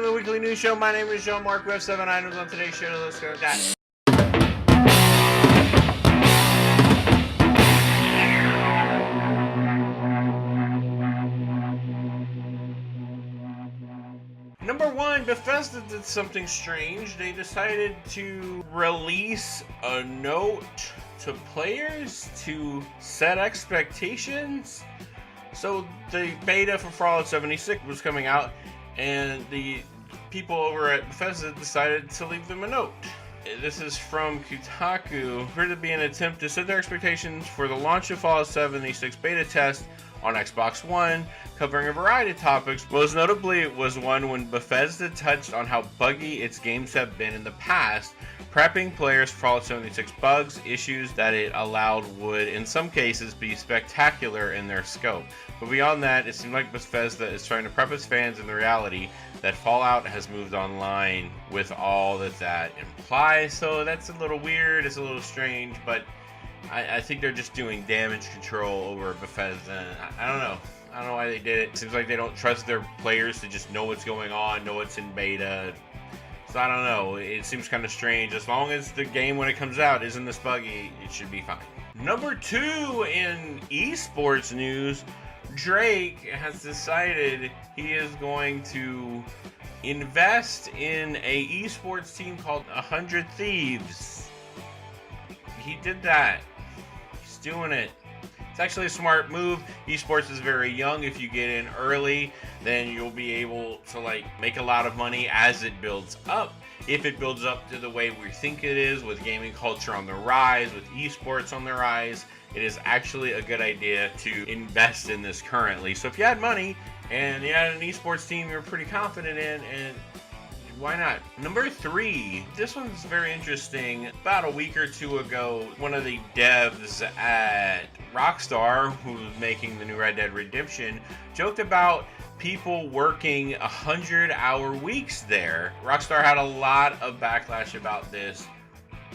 welcome to the Weekly News Show. My name is Jean Marc. We have 7 items on today's show. Let's go with that. Number 1, Bethesda did something strange. They decided to release a note to players to set expectations. So the beta for Fallout 76 was coming out, and the people over at Bethesda decided to leave them a note. This is from Kotaku. For to be an attempt to set their expectations for the launch of Fallout 76 beta test on Xbox One, covering a variety of topics. Most notably was one when Bethesda touched on how buggy its games have been in the past, prepping players for Fallout 76 bugs, issues that it allowed would, in some cases, be spectacular in their scope. But beyond that, it seemed like Bethesda is trying to prep its fans in the reality that Fallout has moved online with all that implies. So that's a little weird, it's a little strange, but I think they're just doing damage control over Bethesda. I don't know. I don't know why they did it. It seems like they don't trust their players to just know what's going on, know what's in beta. So I don't know. It seems kind of strange. As long as the game when it comes out isn't this buggy, it should be fine. Number 2 in esports news, Drake has decided he is going to invest in a esports team called 100 Thieves. He did that. He's doing it. It's actually a smart move. Esports is very young. If you get in early, then you'll be able to make a lot of money as it builds up. If it builds up to the way we think it is, with gaming culture on the rise, with esports on the rise, it is actually a good idea to invest in this currently. So if you had money and you had an esports team you're pretty confident in, and why not? Number 3, this one's very interesting. About a week or two ago, one of the devs at Rockstar, who's making the new Red Dead Redemption, joked about people working 100-hour weeks there. Rockstar had a lot of backlash about this,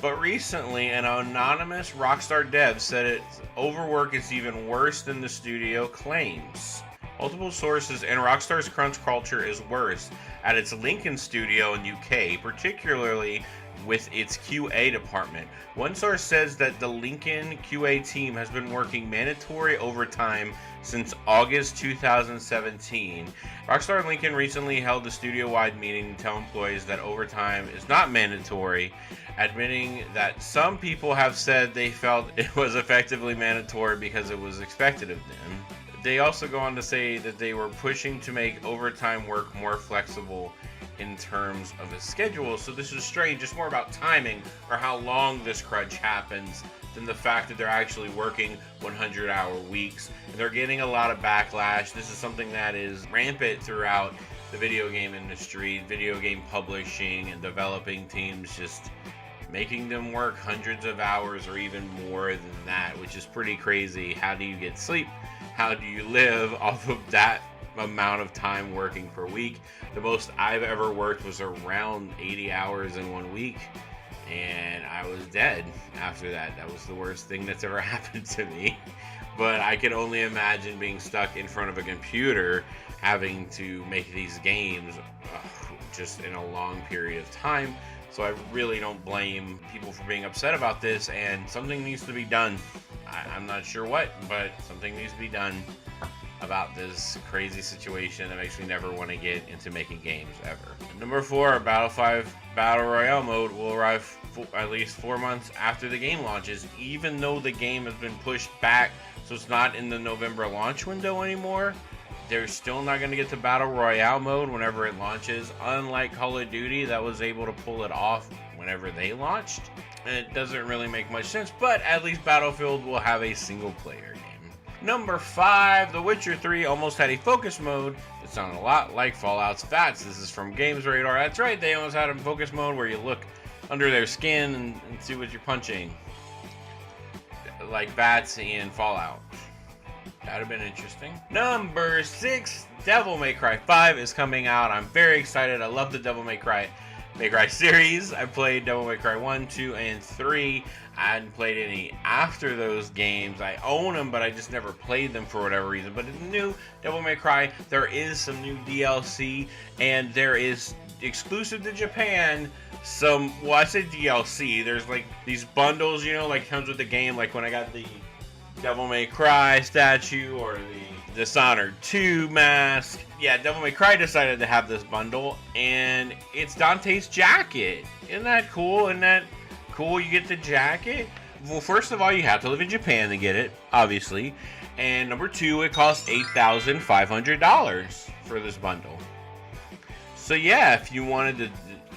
but recently an anonymous Rockstar dev said it's overwork is even worse than the studio claims. Multiple sources, and Rockstar's crunch culture is worse at its Lincoln studio in UK, particularly with its QA department. One source says that the Lincoln QA team has been working mandatory overtime since August 2017. Rockstar Lincoln recently held a studio-wide meeting to tell employees that overtime is not mandatory, admitting that some people have said they felt it was effectively mandatory because it was expected of them. They also go on to say that they were pushing to make overtime work more flexible in terms of a schedule. So this is strange. It's more about timing or how long this crunch happens than the fact that they're actually working 100-hour weeks. And they're getting a lot of backlash. This is something that is rampant throughout the video game industry, video game publishing and developing teams, just making them work hundreds of hours or even more than that, which is pretty crazy. How do you get sleep? How do you live off of that amount of time working per week? The most I've ever worked was around 80 hours in 1 week, and I was dead after that. That was the worst thing that's ever happened to me. But I can only imagine being stuck in front of a computer having to make these games just in a long period of time. So I really don't blame people for being upset about this, and something needs to be done. I'm not sure what, but something needs to be done about this crazy situation that makes me never want to get into making games ever. Number 4, Battlefield 5 Battle Royale mode will arrive at least 4 months after the game launches, even though the game has been pushed back, so it's not in the November launch window anymore. They're still not going to get to Battle Royale mode whenever it launches, unlike Call of Duty that was able to pull it off whenever they launched. And it doesn't really make much sense, but at least Battlefield will have a single player game. Number 5, The Witcher 3 almost had a focus mode that sounded a lot like Fallout's VATS. This is from Games Radar. That's right, they almost had a focus mode where you look under their skin and see what you're punching, like VATS and Fallout. That'd have been interesting. Number 6, Devil May Cry 5 is coming out. I'm very excited. I love the Devil May Cry May Cry series. I played Devil May Cry 1, 2, and 3. I hadn't played any after those games. I own them, but I just never played them for whatever reason. But in the new Devil May Cry, there is some new DLC, and there is exclusive to Japan some, well, I say DLC. There's like these bundles, you know, like comes with the game. Like when I got the Devil May Cry statue or the Dishonored 2 mask. Yeah, Devil May Cry decided to have this bundle, and it's Dante's jacket. Isn't that cool? Isn't that cool? You get the jacket. Well, first of all, you have to live in Japan to get it, obviously. And number two, it costs $8,500 for this bundle. So yeah, if you wanted to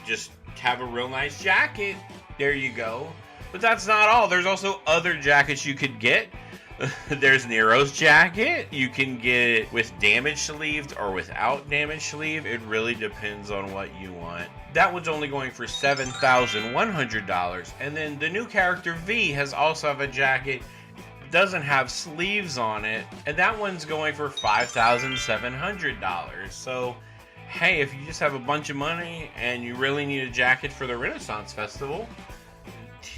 just have a real nice jacket, there you go. But that's not all. There's also other jackets you could get. There's Nero's jacket. You can get it with damage sleeved or without damage sleeve. It really depends on what you want. That one's only going for $7,100. And then the new character V has also have a jacket. Doesn't have sleeves on it. And that one's going for $5,700. So, hey, if you just have a bunch of money and you really need a jacket for the Renaissance Festival,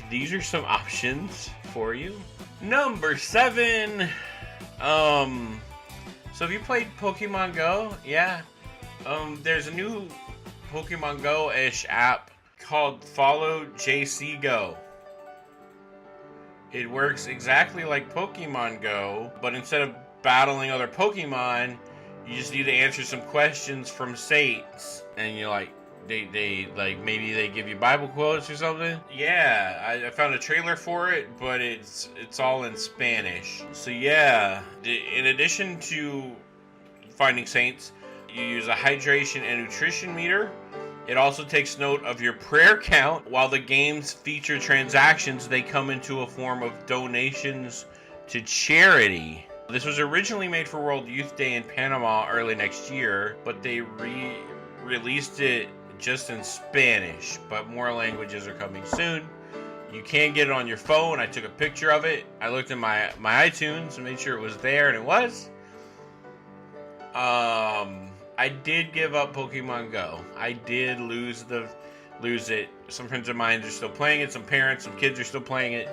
these are some options for you. Number 7. So have you played Pokemon Go? Yeah. There's a new Pokemon Go-ish app called Follow JC Go. It works exactly like Pokemon Go, but instead of battling other Pokemon, you just need to answer some questions from saints, and you're like, they like, maybe they give you Bible quotes or something. Yeah, I found a trailer for it, but it's all in Spanish. So yeah, in addition to finding saints, you use a hydration and nutrition meter. It also takes note of your prayer count. While the games feature transactions, they come into a form of donations to charity. This was originally made for World Youth Day in Panama early next year, but they released it just in Spanish, but more languages are coming soon. You can get it on your phone. I took a picture of it. I looked in my iTunes and made sure it was there, and it was. I did give up Pokemon Go. I did lose it. Some friends of mine are still playing it. Some parents, some kids are still playing it.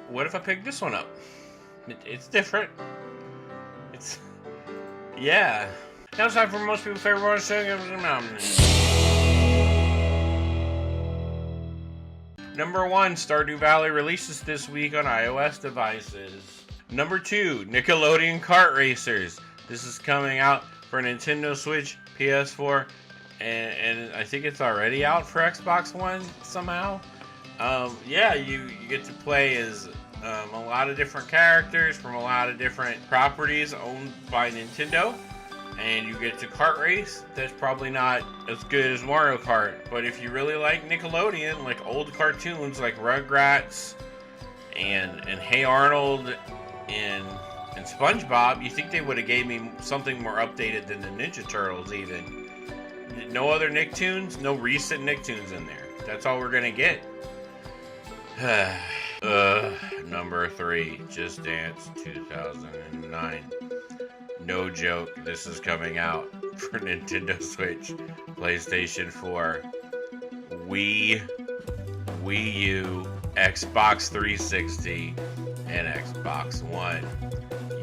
What if I pick this one up? It's different. Yeah. Now it's time for most people's favorite one. Number 1, Stardew Valley releases this week on iOS devices. Number 2, Nickelodeon Kart Racers. This is coming out for Nintendo Switch, PS4, and I think it's already out for Xbox One somehow. Yeah, you get to play as a lot of different characters from a lot of different properties owned by Nintendo. And you get to kart race. That's probably not as good as Mario Kart, but if you really like Nickelodeon, like old cartoons like Rugrats and Hey Arnold and SpongeBob, you think they would have gave me something more updated than the Ninja Turtles even. No other Nicktoons, no recent Nicktoons in there. That's all we're gonna get. Number 3, Just Dance 2009. No joke, this is coming out for Nintendo Switch, PlayStation 4, Wii U, Xbox 360, and Xbox One.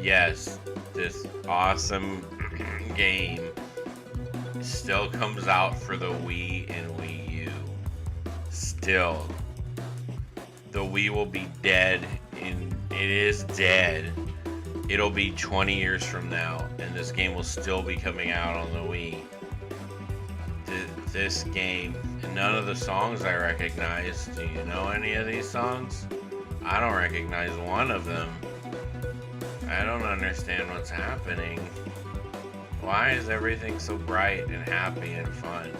Yes, this awesome game still comes out for the Wii and Wii U. Still, the Wii will be dead, and it is dead. It'll be 20 years from now, and this game will still be coming out on the Wii. This game, and none of the songs I recognize. Do you know any of these songs? I don't recognize one of them. I don't understand what's happening. Why is everything so bright and happy and fun?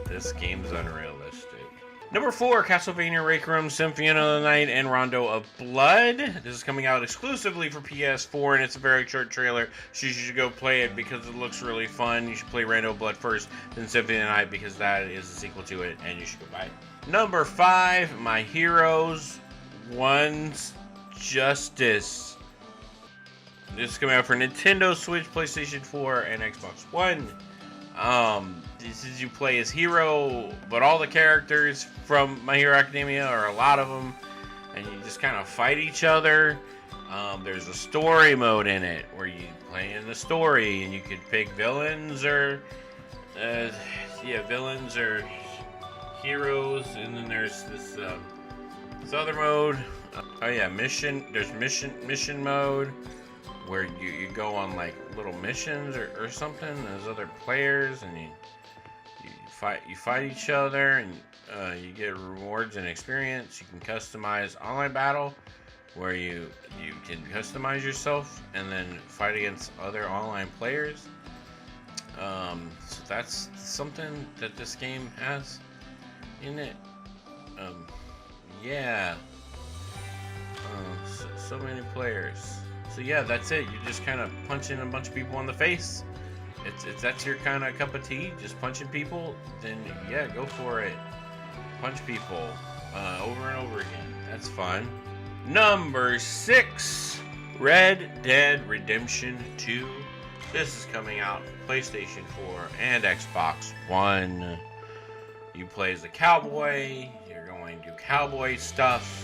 This game's unrealistic. Number 4, Castlevania Requiem, Symphony of the Night, and Rondo of Blood. This is coming out exclusively for PS4, and it's a very short trailer, so you should go play it because it looks really fun. You should play Rondo of Blood first, then Symphony of the Night, because that is the sequel to it, and you should go buy it. Number 5, My Heroes, One's Justice. This is coming out for Nintendo Switch, PlayStation 4, and Xbox One. this is you play as Hero, but all the characters from My Hero Academia, or a lot of them, and you just kind of fight each other. There's a story mode in it where you play in the story, and you could pick villains or villains or heroes, and then there's this other mode. There's mission mode where you go on like little missions or something. There's other players, and you fight each other, and you get rewards and experience. You can customize online battle, where you can customize yourself and then fight against other online players. So that's something that this game has in it. So many players. So yeah, that's it. You just kind of punch in a bunch of people in the face. It's that's your kind of cup of tea, just punching people. Then yeah, go for it. Punch people over and over again. That's fun. Number 6, Red Dead Redemption 2. This is coming out for PlayStation 4 and Xbox One. You play as a cowboy. You're going to do cowboy stuff.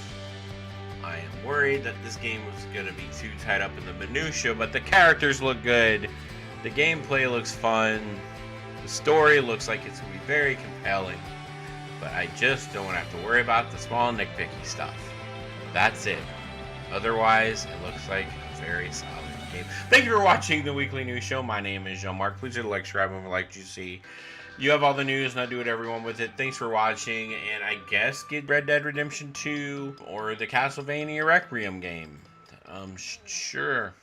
I am worried that this game was going to be too tied up in the minutia, but the characters look good. The gameplay looks fun. The story looks like it's going to be very compelling. But I just don't have to worry about the small nitpicky stuff. That's it. Otherwise, it looks like a very solid game. Thank you for watching the Weekly News Show. My name is Jean-Marc. Please hit the like, subscribe, and like you see. You have all the news, and I do what everyone with it. Thanks for watching, and I guess get Red Dead Redemption 2 or the Castlevania Requiem game. Sure.